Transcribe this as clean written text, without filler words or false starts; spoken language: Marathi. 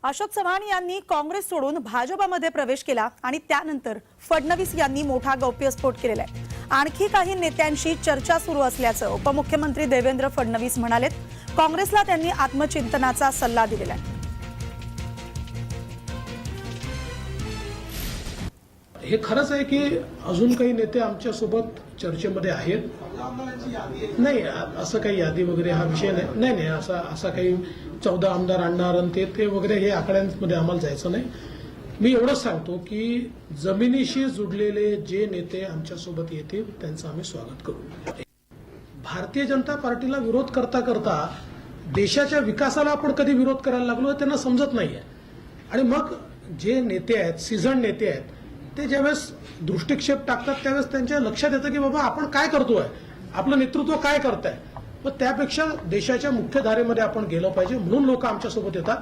अशोक चव्हाण यांनी काँग्रेस सोडून भाजपमध्ये प्रवेश केला आणि त्यानंतर फडणवीस यांनी मोठा गौप्यस्फोट केलेला आहे। आणखी काही नेत्यांशी चर्चा सुरू असल्याचं उपमुख्यमंत्री देवेंद्र फडणवीस म्हणालेत। काँग्रेसला त्यांनी आत्मचिंतनाचा सल्ला दिलेला आहे। हे खरंच आहे की अजून काही नेते आमच्या सोबत चर्चेमध्ये आहेत। नाही, असं काही यादी वगैरे हा विषय नाही नाही असा काही 14 आमदार आणणार आणि ते वगैरे हे आकड्यांमध्ये आम्हाला जायचं नाही। मी एवढंच सांगतो की जमिनीशी जुडलेले जे नेते आमच्या सोबत येतील त्यांचं आम्ही स्वागत करू। भारतीय जनता पार्टीला विरोध करता करता देशाच्या विकासाला आपण कधी विरोध करायला लागलो हे त्यांना समजत नाहीये। आणि मग जे नेते आहेत, सीझन नेते आहेत, ते ज्यावेळेस दृष्टिक्षेप टाकतात त्यावेळेस त्यांच्या लक्षात येतं की बाबा आपण काय करतोय, आपलं नेतृत्व काय करताय। मग त्यापेक्षा देशाच्या मुख्य धारेमध्ये आपण गेलो पाहिजे, म्हणून लोक आमच्या सोबत येतात।